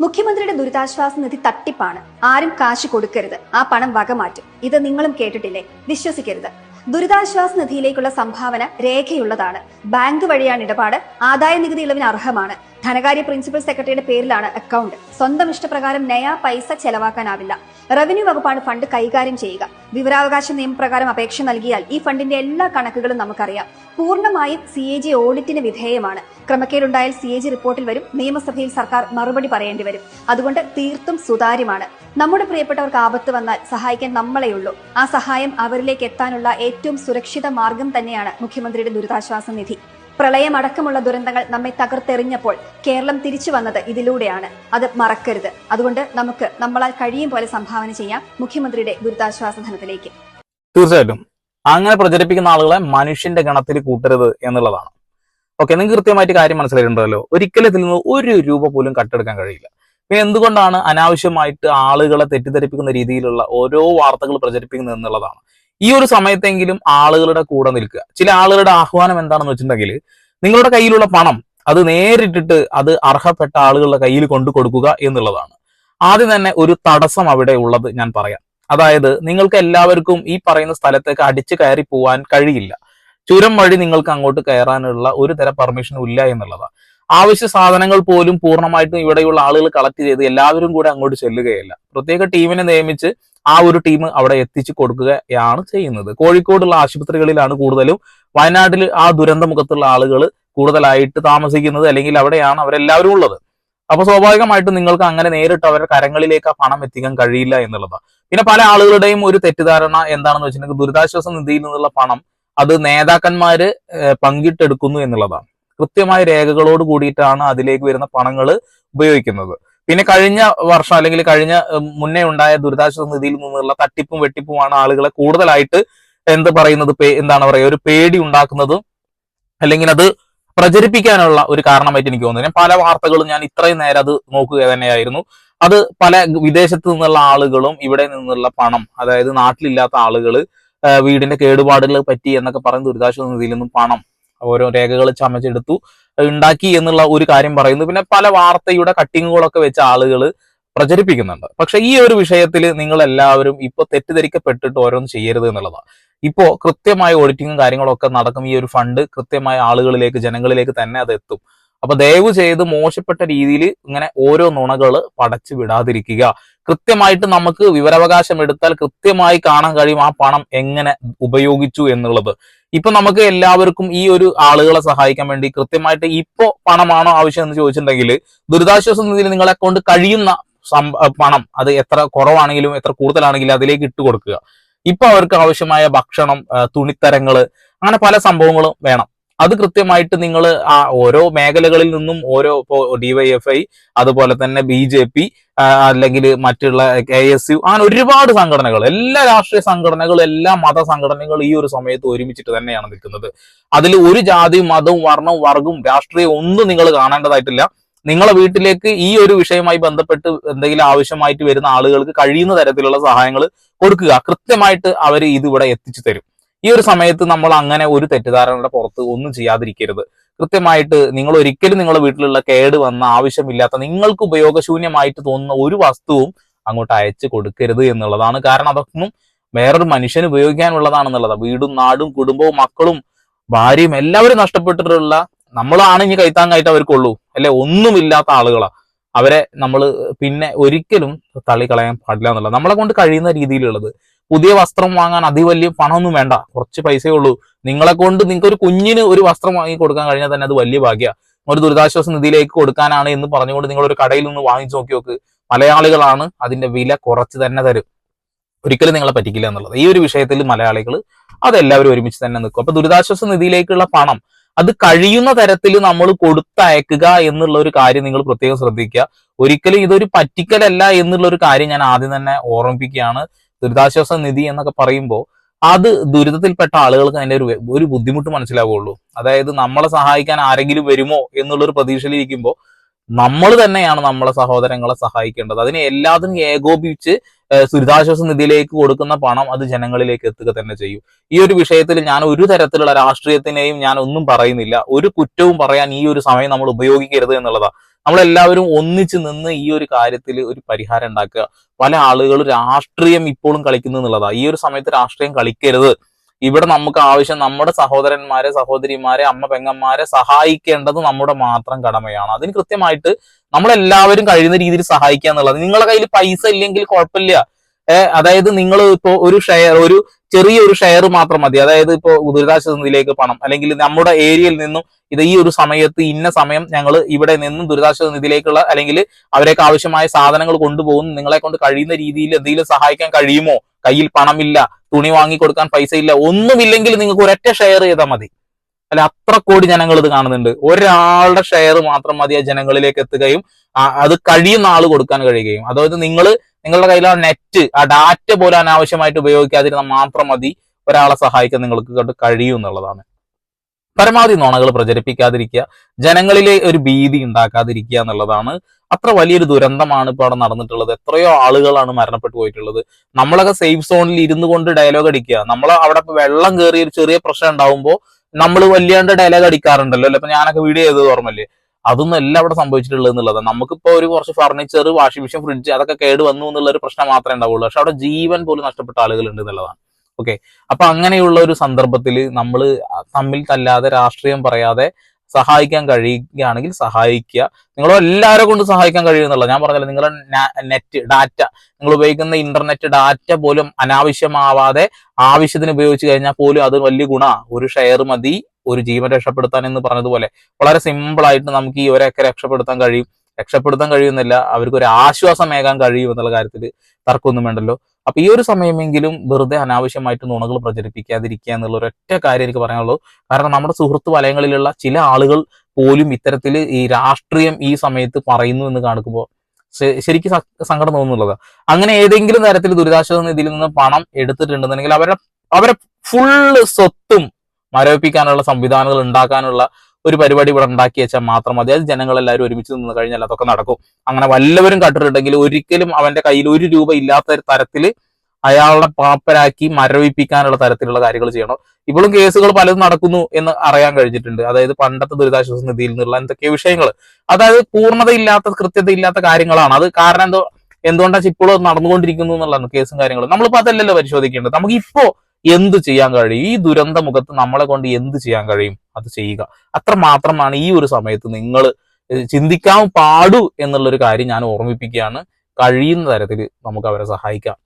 മുഖ്യമന്ത്രിയുടെ ദുരിതാശ്വാസ നിധി തട്ടിപ്പാണ്. ആരും കാശ് കൊടുക്കരുത്, ആ പണം വകമാറ്റും. ഇത് നിങ്ങളും കേട്ടിട്ടില്ലേ? വിശ്വസിക്കരുത്. ദുരിതാശ്വാസ നിധിയിലേക്കുള്ള സംഭാവന രേഖയുള്ളതാണ്. ബാങ്ക് വഴിയാണ് ഇടപാട്. ആദായ നികുതി ഇളവിന് അർഹമാണ്. ധനകാര്യ പ്രിൻസിപ്പൽ സെക്രട്ടറിയുടെ പേരിലാണ് അക്കൗണ്ട്. സ്വന്തം ഇഷ്ടപ്രകാരം നയാ പൈസ ചെലവാക്കാനാവില്ല. റവന്യൂ വകുപ്പാണ് ഫണ്ട് കൈകാര്യം ചെയ്യുക. വിവരാവകാശ നിയമപ്രകാരം അപേക്ഷ നൽകിയാൽ ഈ ഫണ്ടിന്റെ എല്ലാ കണക്കുകളും നമുക്കറിയാം. പൂർണ്ണമായും CAG ഓഡിറ്റിന് വിധേയമാണ്. ക്രമക്കേടുണ്ടായാൽ CAG റിപ്പോർട്ടിൽ വരും. നിയമസഭയിൽ സർക്കാർ മറുപടി പറയേണ്ടി വരും. അതുകൊണ്ട് തീർത്തും സുതാര്യമാണ്. നമ്മുടെ പ്രിയപ്പെട്ടവർക്ക് ആപത്ത് വന്നാൽ സഹായിക്കാൻ നമ്മളെയുള്ളൂ. ആ സഹായം അവരിലേക്ക് എത്താനുള്ള ഏറ്റവും സുരക്ഷിത മാർഗം തന്നെയാണ് മുഖ്യമന്ത്രിയുടെ ദുരിതാശ്വാസ നിധി. പ്രളയം അടക്കമുള്ള ദുരന്തങ്ങൾ നമ്മെ തകർത്തെറിഞ്ഞപ്പോൾ കേരളം തിരിച്ചു വന്നത് ഇതിലൂടെയാണ്. അത് മറക്കരുത്. അതുകൊണ്ട് നമുക്ക് നമ്മളാൽ കഴിയും പോലെ സംഭാവന ചെയ്യാം മുഖ്യമന്ത്രിയുടെ ദുരിതാശ്വാസ ധനത്തിലേക്ക്. തീർച്ചയായിട്ടും അങ്ങനെ പ്രചരിപ്പിക്കുന്ന ആളുകളെ മനുഷ്യന്റെ ഗണത്തിൽ കൂട്ടരുത് എന്നുള്ളതാണ്. ഓക്കെ, നിങ്ങൾക്ക് കൃത്യമായിട്ട് കാര്യം മനസ്സിലായിട്ടുണ്ടല്ലോ. ഒരിക്കലും ഇതിൽ നിന്ന് ഒരു രൂപ പോലും കട്ടെടുക്കാൻ കഴിയില്ല. പിന്നെ എന്തുകൊണ്ടാണ് അനാവശ്യമായിട്ട് ആളുകളെ തെറ്റിദ്ധരിപ്പിക്കുന്ന രീതിയിലുള്ള ഓരോ വാർത്തകൾ പ്രചരിപ്പിക്കുന്നത് എന്നുള്ളതാണ്. ഈ ഒരു സമയത്തെങ്കിലും ആളുകളുടെ കൂടെ നിൽക്കുക. ചില ആളുകളുടെ ആഹ്വാനം എന്താണെന്ന് വെച്ചിട്ടുണ്ടെങ്കിൽ, നിങ്ങളുടെ കയ്യിലുള്ള പണം അത് നേരിട്ടിട്ട് അത് അർഹപ്പെട്ട ആളുകളുടെ കയ്യിൽ കൊണ്ടു കൊടുക്കുക എന്നുള്ളതാണ്. ആദ്യം തന്നെ ഒരു തടസ്സം അവിടെ ഉള്ളത് ഞാൻ പറയാം. അതായത് നിങ്ങൾക്ക് എല്ലാവർക്കും ഈ പറയുന്ന സ്ഥലത്തേക്ക് അടിച്ചു കയറി പോവാൻ കഴിയില്ല. ചുരം വഴി നിങ്ങൾക്ക് അങ്ങോട്ട് കയറാനുള്ള ഒരു തരം പെർമിഷനും ഇല്ല എന്നുള്ളതാണ്. ആവശ്യ സാധനങ്ങൾ പോലും പൂർണ്ണമായിട്ടും ഇവിടെയുള്ള ആളുകൾ കളക്ട് ചെയ്ത് എല്ലാവരും കൂടെ അങ്ങോട്ട് ചെല്ലുകയല്ല. പ്രത്യേക ടീമിനെ നിയമിച്ച് ആ ഒരു ടീം അവിടെ എത്തിച്ചു കൊടുക്കുകയാണ് ചെയ്യുന്നത്. കോഴിക്കോടുള്ള ആശുപത്രികളിലാണ് കൂടുതലും. വയനാട്ടിൽ ആ ദുരന്തമുഖത്തുള്ള ആളുകൾ കൂടുതലായിട്ട് താമസിക്കുന്നത്, അല്ലെങ്കിൽ അവിടെയാണ് അവരെല്ലാവരും ഉള്ളത്. അപ്പൊ സ്വാഭാവികമായിട്ടും നിങ്ങൾക്ക് അങ്ങനെ നേരിട്ട് അവരുടെ കരങ്ങളിലേക്ക് ആ പണം എത്തിക്കാൻ കഴിയില്ല എന്നുള്ളതാണ്. പിന്നെ പല ആളുകളുടെയും ഒരു തെറ്റിദ്ധാരണ എന്താണെന്ന് വെച്ചിട്ടുണ്ടെങ്കിൽ, ദുരിതാശ്വാസ നിധിയിൽ നിന്നുള്ള പണം അത് നേതാക്കന്മാര് പങ്കിട്ടെടുക്കുന്നു എന്നുള്ളതാണ്. കൃത്യമായ രേഖകളോട് കൂടിയിട്ടാണ് അതിലേക്ക് വരുന്ന പണങ്ങൾ ഉപയോഗിക്കുന്നത്. പിന്നെ കഴിഞ്ഞ വർഷം അല്ലെങ്കിൽ കഴിഞ്ഞ മുന്നേ ഉണ്ടായ ദുരിതാശ്വാസ നിധിയിൽ നിന്നുള്ള തട്ടിപ്പും വെട്ടിപ്പുമാണ് ആളുകളെ കൂടുതലായിട്ട് എന്താണ് പറയുക, ഒരു പേടി ഉണ്ടാക്കുന്നതും അല്ലെങ്കിൽ അത് പ്രചരിപ്പിക്കാനുള്ള ഒരു കാരണമായിട്ട് എനിക്ക് തോന്നുന്നു. പല വാർത്തകളും ഞാൻ ഇത്രയും നേരം അത് നോക്കുക തന്നെയായിരുന്നു. അത് പല വിദേശത്ത് നിന്നുള്ള ആളുകളും ഇവിടെ നിന്നുള്ള പണം, അതായത് നാട്ടിലില്ലാത്ത ആളുകൾ വീടിന്റെ കേടുപാടുകൾ പറ്റി എന്നൊക്കെ പറയുന്ന ദുരിതാശ്വാസ നിധിയിൽ നിന്നും പണം ഓരോ രേഖകൾ ചമച്ചെടുത്തു ഉണ്ടാക്കി എന്നുള്ള ഒരു കാര്യം പറയുന്നു. പിന്നെ പല വാർത്തയുടെ കട്ടിങ്ങുകളൊക്കെ വെച്ച ആളുകൾ പ്രചരിപ്പിക്കുന്നുണ്ട്. പക്ഷെ ഈ ഒരു വിഷയത്തിൽ നിങ്ങൾ എല്ലാവരും ഇപ്പൊ തെറ്റിദ്ധരിക്കപ്പെട്ടിട്ട് ഓരോന്നും ചെയ്യരുത് എന്നുള്ളതാണ്. ഇപ്പോ കൃത്യമായ ഓഡിറ്റിങ്ങും കാര്യങ്ങളൊക്കെ നടക്കും. ഈ ഒരു ഫണ്ട് കൃത്യമായ ആളുകളിലേക്ക്, ജനങ്ങളിലേക്ക് തന്നെ അത് എത്തും. അപ്പൊ ദയവ് ചെയ്ത് മോശപ്പെട്ട രീതിയിൽ ഇങ്ങനെ ഓരോ നുണകൾ പടച്ചു വിടാതിരിക്കുക. കൃത്യമായിട്ട് നമുക്ക് വിവരാവകാശം എടുത്താൽ കൃത്യമായി കാണാൻ കഴിയും ആ പണം എങ്ങനെ ഉപയോഗിച്ചു എന്നുള്ളത്. ഇപ്പൊ നമുക്ക് എല്ലാവർക്കും ഈ ഒരു ആളുകളെ സഹായിക്കാൻ വേണ്ടി കൃത്യമായിട്ട് ഇപ്പോ പണമാണോ ആവശ്യം എന്ന് ചോദിച്ചിട്ടുണ്ടെങ്കിൽ, ദുരിതാശ്വാസ നിധിയിൽ നിങ്ങളെ കൊണ്ട് കഴിയുന്ന പണം അത് എത്ര കുറവാണെങ്കിലും എത്ര കൂടുതലാണെങ്കിലും അതിലേക്ക് ഇട്ട് കൊടുക്കുക. ഇപ്പൊ അവർക്ക് ആവശ്യമായ ഭക്ഷണം, തുണിത്തരങ്ങള്, അങ്ങനെ പല സംഭവങ്ങളും വേണം. അത് കൃത്യമായിട്ട് നിങ്ങൾ ആ ഓരോ മേഖലകളിൽ നിന്നും ഓരോ, ഇപ്പോ DYFI, അതുപോലെ തന്നെ BJP, അല്ലെങ്കിൽ മറ്റുള്ള KSU, അങ്ങനെ ഒരുപാട് സംഘടനകൾ, എല്ലാ രാഷ്ട്രീയ സംഘടനകളും എല്ലാ മത സംഘടനകളും ഈ ഒരു സമയത്ത് ഒരുമിച്ചിട്ട് തന്നെയാണ് നിൽക്കുന്നത്. അതിൽ ഒരു ജാതിയും മതവും വർണ്ണവും വർഗവും രാഷ്ട്രീയം ഒന്നും നിങ്ങൾ കാണേണ്ടതായിട്ടില്ല. നിങ്ങളെ വീട്ടിലേക്ക് ഈ ഒരു വിഷയവുമായി ബന്ധപ്പെട്ട് എന്തെങ്കിലും ആവശ്യമായിട്ട് വരുന്ന ആളുകൾക്ക് കഴിയുന്ന തരത്തിലുള്ള സഹായങ്ങൾ കൊടുക്കുക. കൃത്യമായിട്ട് അവർ ഇതിവിടെ എത്തിച്ചു തരും. ഈ ഒരു സമയത്ത് നമ്മൾ അങ്ങനെ ഒരു തെറ്റിദ്ധാരണയുടെ പുറത്ത് ഒന്നും ചെയ്യാതിരിക്കരുത്. കൃത്യമായിട്ട് നിങ്ങൾ ഒരിക്കലും നിങ്ങളുടെ വീട്ടിലുള്ള കേട് വന്ന ആവശ്യമില്ലാത്ത നിങ്ങൾക്ക് ഉപയോഗശൂന്യമായിട്ട് തോന്നുന്ന ഒരു വസ്തുവും അങ്ങോട്ട് അയച്ചു കൊടുക്കരുത് എന്നുള്ളതാണ്. കാരണം അതൊന്നും വേറൊരു മനുഷ്യന് ഉപയോഗിക്കാനുള്ളതാണെന്നുള്ളതാണ്. വീടും നാടും കുടുംബവും മക്കളും ഭാര്യയും എല്ലാവരും നഷ്ടപ്പെട്ടിട്ടുള്ള, നമ്മളാണ് ഇനി കൈത്താങ്ങായിട്ട് അവർക്കുള്ളൂ അല്ലെ, ഒന്നുമില്ലാത്ത ആളുകളാ. അവരെ നമ്മൾ പിന്നെ ഒരിക്കലും തള്ളിക്കളയാൻ പാടില്ല എന്നുള്ളത്. നമ്മളെ കൊണ്ട് കഴിയുന്ന രീതിയിലുള്ളത്. പുതിയ വസ്ത്രം വാങ്ങാൻ അതിവലിയ പണമൊന്നും വേണ്ട, കുറച്ച് പൈസയേ ഉള്ളൂ. നിങ്ങളെ കൊണ്ട് നിങ്ങൾക്ക് ഒരു കുഞ്ഞിന് ഒരു വസ്ത്രം വാങ്ങി കൊടുക്കാൻ കഴിഞ്ഞാൽ തന്നെ അത് വലിയ ഭാഗ്യ. ഒരു ദുരിതാശ്വാസ നിധിയിലേക്ക് കൊടുക്കാനാണ് എന്ന് പറഞ്ഞുകൊണ്ട് നിങ്ങൾ ഒരു കടയിൽ നിന്ന് വാങ്ങിച്ചു നോക്കി നോക്ക്. മലയാളികളാണ് അതിന്റെ വില കുറച്ച് തന്നെ തരും. ഒരിക്കലും നിങ്ങളെ പറ്റിക്കില്ല എന്നുള്ളത്. ഈ ഒരു വിഷയത്തിൽ മലയാളികൾ അതെല്ലാവരും ഒരുമിച്ച് തന്നെ നിൽക്കും. അപ്പൊ ദുരിതാശ്വാസ നിധിയിലേക്കുള്ള പണം അത് കഴിയുന്ന തരത്തിൽ നമ്മൾ കൊടുത്തയക്കുക എന്നുള്ള ഒരു കാര്യം നിങ്ങൾ പ്രത്യേകം ശ്രദ്ധിക്കുക. ഒരിക്കലും ഇതൊരു പറ്റിക്കലല്ല എന്നുള്ള ഒരു കാര്യം ഞാൻ ആദ്യം തന്നെ ഓർമ്മിപ്പിക്കുകയാണ്. ദുരിതാശ്വാസ നിധി എന്നൊക്കെ പറയുമ്പോൾ അത് ദുരിതത്തിൽപ്പെട്ട ആളുകൾക്ക് അതിന്റെ ഒരു ബുദ്ധിമുട്ട് മനസ്സിലാവുകയുള്ളൂ. അതായത് നമ്മളെ സഹായിക്കാൻ ആരെങ്കിലും വരുമോ എന്നുള്ളൊരു പ്രതീക്ഷയിലിരിക്കുമ്പോൾ നമ്മൾ തന്നെയാണ് നമ്മളെ സഹോദരങ്ങളെ സഹായിക്കേണ്ടത്. അതിനെ എല്ലാത്തിനും ഏകോപിപ്പിച്ച് ദുരിതാശ്വാസ നിധിയിലേക്ക് കൊടുക്കുന്ന പണം അത് ജനങ്ങളിലേക്ക് എത്തുക തന്നെ ചെയ്യും. ഈ ഒരു വിഷയത്തിൽ ഞാൻ ഒരു തരത്തിലുള്ള രാഷ്ട്രീയത്തിനെയും ഞാൻ ഒന്നും പറയുന്നില്ല. ഒരു കുറ്റവും പറയാൻ ഈ ഒരു സമയം നമ്മൾ ഉപയോഗിക്കരുത് എന്നുള്ളതാണ്. നമ്മളെല്ലാവരും ഒന്നിച്ച് നിന്ന് ഈ ഒരു കാര്യത്തിൽ ഒരു പരിഹാരം ഉണ്ടാക്കുക. പല ആളുകൾ രാഷ്ട്രീയം ഇപ്പോഴും കളിക്കുന്നു എന്നുള്ളതാണ്. ഈ ഒരു സമയത്ത് രാഷ്ട്രീയം കളിക്കരുത്. ഇവിടെ നമുക്ക് ആവശ്യം നമ്മുടെ സഹോദരന്മാരെ, സഹോദരിമാരെ, അമ്മ പെങ്ങന്മാരെ സഹായിക്കേണ്ടത് നമ്മുടെ മാത്രം കടമയാണ്. അതിന് കൃത്യമായിട്ട് നമ്മളെല്ലാവരും കഴിയുന്ന രീതിയിൽ സഹായിക്കുക എന്നുള്ളത്. നിങ്ങളുടെ കയ്യിൽ പൈസ ഇല്ലെങ്കിൽ കുഴപ്പമില്ല. അതായത് നിങ്ങൾ ഇപ്പോൾ ഒരു ചെറിയൊരു ഷെയർ മാത്രം മതി. അതായത് ഇപ്പോൾ ദുരിതാശ്വാസ നിധിയിലേക്ക് പണം, അല്ലെങ്കിൽ നമ്മുടെ ഏരിയയിൽ നിന്നും ഈ ഒരു സമയത്ത് ഇന്ന സമയം ഞങ്ങൾ ഇവിടെ നിന്നും ദുരിതാശ്വാസ നിധിയിലേക്കുള്ള അല്ലെങ്കിൽ അവരേക്ക് ആവശ്യമായ സാധനങ്ങൾ കൊണ്ടുപോകുന്നു, നിങ്ങളെ കൊണ്ട് കഴിയുന്ന രീതിയിൽ എന്തെങ്കിലും സഹായിക്കാൻ കഴിയുമോ? കയ്യിൽ പണമില്ല, തുണി വാങ്ങി കൊടുക്കാൻ പൈസ ഇല്ല, ഒന്നുമില്ലെങ്കിൽ നിങ്ങൾക്ക് ഒരൊറ്റ ഷെയർ ചെയ്താൽ മതി. അല്ല, അത്ര കോടി ജനങ്ങൾ ഇത് കാണുന്നുണ്ട്. ഒരാളുടെ ഷെയർ മാത്രം മതി ആ ജനങ്ങളിലേക്ക് എത്തുകയും അത് കഴിയുന്ന ആൾ കൊടുക്കാൻ കഴിയുകയും. അതായത് നിങ്ങളുടെ കയ്യിൽ ആ നെറ്റ്, ആ ഡാറ്റ പോലും അനാവശ്യമായിട്ട് ഉപയോഗിക്കാതിരുന്നാൽ മാത്രം മതി ഒരാളെ സഹായിക്കാൻ നിങ്ങൾക്ക് കൊണ്ട് കഴിയും എന്നുള്ളതാണ്. പരമാവധി നുണകൾ പ്രചരിപ്പിക്കാതിരിക്കുക, ജനങ്ങളിലെ ഒരു ഭീതി ഉണ്ടാക്കാതിരിക്കുക എന്നുള്ളതാണ്. അത്ര വലിയൊരു ദുരന്തമാണ് ഇപ്പോൾ അവിടെ നടന്നിട്ടുള്ളത്. എത്രയോ ആളുകളാണ് മരണപ്പെട്ടു പോയിട്ടുള്ളത്. നമ്മളൊക്കെ സേഫ് സോണിൽ ഇരുന്നു കൊണ്ട് ഡയലോഗ് അടിക്കുക. നമ്മൾ അവിടെ വെള്ളം കയറിയ ഒരു ചെറിയ പ്രശ്നം ഉണ്ടാവുമ്പോൾ നമ്മൾ വല്ലാണ്ട് ഡയലോഗ് അടിക്കാറുണ്ടല്ലോ അല്ലെ? ഇപ്പൊ ഞാനൊക്കെ വീഡിയോ ചെയ്തത് ഓർമ്മല്ലേ? അതൊന്നും എല്ലാം അവിടെ സംഭവിച്ചിട്ടുള്ളത് എന്നുള്ളത്. നമുക്കിപ്പോ ഒരു കുറച്ച് ഫർണിച്ചർ, വാഷിംഗ് മെഷീൻ, ഫ്രിഡ്ജ് അതൊക്കെ കേട് വന്നു എന്നുള്ള ഒരു പ്രശ്നം മാത്രമേ ഉണ്ടാവുള്ളൂ. പക്ഷെ അവിടെ ജീവൻ പോലും നഷ്ടപ്പെട്ട ആളുകളുണ്ട് എന്നുള്ളതാണ്. ഓക്കെ, അപ്പൊ അങ്ങനെയുള്ള ഒരു സന്ദർഭത്തിൽ നമ്മൾ തമ്മിൽ തല്ലാതെ, രാഷ്ട്രീയം പറയാതെ സഹായിക്കാൻ കഴിയുകയാണെങ്കിൽ സഹായിക്കുക. നിങ്ങൾ എല്ലാവരെ കൊണ്ട് സഹായിക്കാൻ കഴിയുമെന്നുള്ള ഞാൻ പറഞ്ഞല്ലോ. നിങ്ങളുടെ നെറ്റ് ഡാറ്റ, നിങ്ങൾ ഉപയോഗിക്കുന്ന ഇന്റർനെറ്റ് ഡാറ്റ പോലും അനാവശ്യമാവാതെ ആവശ്യത്തിന് ഉപയോഗിച്ച് കഴിഞ്ഞാൽ പോലും അത് വലിയ ഗുണമാണ്. ഒരു ഷെയർ മതി ഒരു ജീവൻ രക്ഷപ്പെടുത്താൻ എന്ന് പറഞ്ഞതുപോലെ വളരെ സിമ്പിൾ ആയിട്ട് നമുക്ക് ഈ ഒരൊക്കെ രക്ഷപ്പെടുത്താൻ കഴിയുന്നില്ല, അവർക്ക് ഒരു ആശ്വാസമേകാൻ കഴിയും എന്നുള്ള കാര്യത്തിൽ തർക്കമൊന്നും വേണ്ടല്ലോ. അപ്പൊ ഈ ഒരു സമയമെങ്കിലും വെറുതെ അനാവശ്യമായിട്ട് നുണകൾ പ്രചരിപ്പിക്കാതിരിക്കുക എന്നുള്ള ഒരൊറ്റ കാര്യം എനിക്ക് പറയാനുള്ളൂ. കാരണം നമ്മുടെ സുഹൃത്ത് വലയങ്ങളിലുള്ള ചില ആളുകൾ പോലും ഇത്തരത്തിൽ ഈ രാഷ്ട്രീയം ഈ സമയത്ത് പറയുന്നു എന്ന് കാണുമ്പോൾ ശരിക്കും സങ്കടം തോന്നുന്നുള്ളത്. അങ്ങനെ ഏതെങ്കിലും തരത്തിൽ ദുരിതാശ്വാസ നിധിയിൽ നിന്ന് പണം എടുത്തിട്ടുണ്ടെന്നുണ്ടെങ്കിൽ അവരെ ഫുള്ള് സ്വത്തും മരവിപ്പിക്കാനുള്ള സംവിധാനങ്ങൾ ഉണ്ടാക്കാനുള്ള ഒരു പരിപാടി ഇവിടെ ഉണ്ടാക്കി വെച്ചാൽ മാത്രം മതി. അത് ജനങ്ങളെല്ലാവരും ഒരുമിച്ച് നിന്ന് കഴിഞ്ഞാൽ അതൊക്കെ നടക്കും. അങ്ങനെ വല്ലവരും കണ്ടിട്ടുണ്ടെങ്കിൽ ഒരിക്കലും അവന്റെ കയ്യിൽ 1 രൂപ ഇല്ലാത്ത തരത്തിൽ അയാളുടെ പാപ്പരാക്കി മരവിപ്പിക്കാനുള്ള തരത്തിലുള്ള കാര്യങ്ങൾ ചെയ്യണം. ഇപ്പോഴും കേസുകൾ പലതും നടക്കുന്നു എന്ന് അറിയാൻ കഴിഞ്ഞിട്ടുണ്ട്. അതായത് പണ്ടത്തെ ദുരിതാശ്വാസ നിധിയിൽ നിന്നുള്ള എന്തൊക്കെ വിഷയങ്ങൾ, അതായത് പൂർണ്ണതയില്ലാത്ത, കൃത്യതയില്ലാത്ത കാര്യങ്ങളാണ്. അത് കാരണം എന്തുകൊണ്ടാണ് ഇപ്പോഴും നടന്നുകൊണ്ടിരിക്കുന്നു എന്നുള്ളതാണ് കേസും കാര്യങ്ങളും. നമ്മളിപ്പോ അതല്ലല്ലോ പരിശോധിക്കേണ്ടത്. നമുക്ക് ഇപ്പോ എന്ത് ചെയ്യാൻ കഴിയും? ഈ ദുരന്ത മുഖത്ത് നമ്മളെ കൊണ്ട് എന്ത് ചെയ്യാൻ കഴിയും അത് ചെയ്യുക. അത്ര മാത്രമാണ് ഈ ഒരു സമയത്ത് നിങ്ങൾ ചിന്തിക്കാൻ പാടൂ എന്നുള്ളൊരു കാര്യം ഞാൻ ഓർമ്മിപ്പിക്കുകയാണ്. കഴിയുന്ന തരത്തിൽ നമുക്ക് അവരെ സഹായിക്കാം.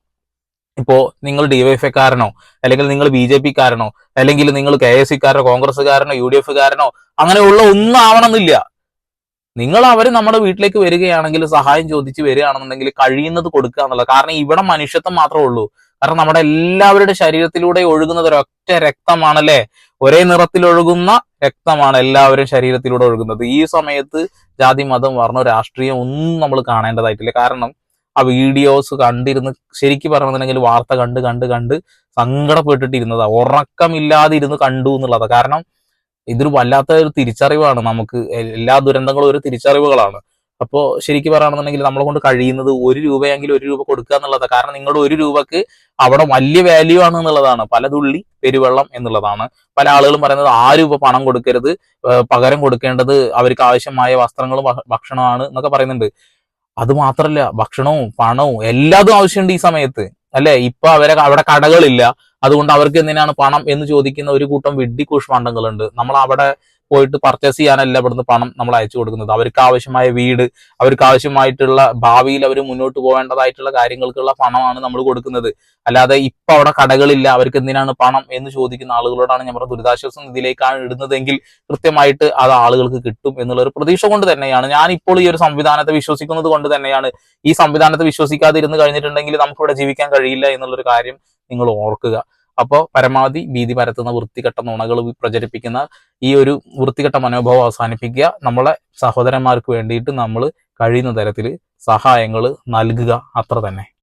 ഇപ്പോ നിങ്ങൾ ഡിവൈഎഫ്ഐക്കാരനോ അല്ലെങ്കിൽ നിങ്ങൾ BJP കാരനോ അല്ലെങ്കിൽ നിങ്ങൾ KSC കാരനോ കോൺഗ്രസ്സുകാരനോ UDF കാരനോ അങ്ങനെയുള്ള ഒന്നും ആവണമെന്നില്ല. നിങ്ങൾ അവർ നമ്മുടെ വീട്ടിലേക്ക് വരികയാണെങ്കിൽ, സഹായം ചോദിച്ച് വരികയാണെന്നുണ്ടെങ്കിൽ കഴിയുന്നത് കൊടുക്കുക എന്നുള്ളത്. കാരണം ഇവിടെ മനുഷ്യത്വം മാത്രമേ ഉള്ളൂ. കാരണം നമ്മുടെ എല്ലാവരുടെ ശരീരത്തിലൂടെ ഒഴുകുന്നത് ഒരൊറ്റ രക്തമാണല്ലേ? ഒരേ നിറത്തിൽ ഒഴുകുന്ന രക്തമാണ് എല്ലാവരും ശരീരത്തിലൂടെ ഒഴുകുന്നത്. ഈ സമയത്ത് ജാതി, മതം, വർണ്ണം, രാഷ്ട്രീയം ഒന്നും നമ്മൾ കാണേണ്ടതായിട്ടില്ല. കാരണം ആ വീഡിയോസ് കണ്ടിരുന്ന് ശരിക്കും പറഞ്ഞിട്ടുണ്ടെങ്കിൽ വാർത്ത കണ്ട് സങ്കടപ്പെട്ടിട്ടിരുന്നതാ. ഉറക്കമില്ലാതെ ഇരുന്ന് കണ്ടു എന്നുള്ളതാ. കാരണം ഇതൊരു വല്ലാത്ത ഒരു തിരിച്ചറിവാണ്. നമുക്ക് എല്ലാ ദുരന്തങ്ങളും ഒരു തിരിച്ചറിവുകളാണ്. അപ്പോൾ ശരിക്കും പറയുകയാണെന്നുണ്ടെങ്കിൽ നമ്മളെ കൊണ്ട് കഴിയുന്നത് 1 രൂപയെങ്കിലും 1 രൂപ കൊടുക്കുക എന്നുള്ളതാണ്. കാരണം നിങ്ങളുടെ 1 രൂപക്ക് അവിടെ വലിയ വാല്യൂ ആണ് എന്നുള്ളതാണ്. പല തുള്ളി പെരുവെള്ളം എന്നുള്ളതാണ്. പല ആളുകളും പറയുന്നത് 6 രൂപ പണം കൊടുക്കരുത്, പകരം കൊടുക്കേണ്ടത് അവർക്ക് ആവശ്യമായ വസ്ത്രങ്ങളും ഭക്ഷണമാണ് എന്നൊക്കെ പറയുന്നുണ്ട്. അത് മാത്രല്ല, ഭക്ഷണവും പണവും എല്ലാതും ആവശ്യമുണ്ട് ഈ സമയത്ത് അല്ലെ? ഇപ്പൊ അവിടെ കടകളില്ല, അതുകൊണ്ട് അവർക്ക് എന്തിനാണ് പണം എന്ന് ചോദിക്കുന്ന ഒരു കൂട്ടം വിഡ്ഢി കൂഷ്മാണ്ഡങ്ങളുണ്ട്. നമ്മൾ അവിടെ പോയിട്ട് പർച്ചേസ് ചെയ്യാനല്ല ഇവിടുന്ന് പണം നമ്മൾ അയച്ചു കൊടുക്കുന്നത്. അവർക്ക് ആവശ്യമായ വീട്, അവർക്ക് ആവശ്യമായിട്ടുള്ള ഭാവിയിൽ അവർ മുന്നോട്ട് പോകേണ്ടതായിട്ടുള്ള കാര്യങ്ങൾക്കുള്ള പണമാണ് നമ്മൾ കൊടുക്കുന്നത്. അല്ലാതെ ഇപ്പൊ അവിടെ കടകളില്ല, അവർക്ക് എന്തിനാണ് പണം എന്ന് ചോദിക്കുന്ന ആളുകളോടാണ് നമ്മൾ ദുരിതാശ്വാസ നിധിയിലേക്കാണ് ഇടുന്നതെങ്കിൽ കൃത്യമായിട്ട് അത് ആളുകൾക്ക് കിട്ടും എന്നുള്ള ഒരു പ്രതീക്ഷ കൊണ്ട് തന്നെയാണ് ഞാൻ ഇപ്പോൾ ഈ ഒരു സംവിധാനത്തെ വിശ്വസിക്കുന്നത് കൊണ്ട് തന്നെയാണ്. ഈ സംവിധാനത്തെ വിശ്വസിക്കാതിരുന്ന് കഴിഞ്ഞിട്ടുണ്ടെങ്കിൽ നമുക്കിവിടെ ജീവിക്കാൻ കഴിയില്ല എന്നുള്ളൊരു കാര്യം നിങ്ങൾ ഓർക്കുക. അപ്പോൾ പരമാവധി ഭീതി പരത്തുന്ന വൃത്തികെട്ട നുണകൾ പ്രചരിപ്പിക്കുന്ന ഈ ഒരു വൃത്തികെട്ട മനോഭാവം അവസാനിപ്പിക്കുക. നമ്മളെ സഹോദരന്മാർക്ക് വേണ്ടിയിട്ട് നമ്മൾ കഴിയുന്ന തരത്തിൽ സഹായങ്ങൾ നൽകുക, അത്ര തന്നെ.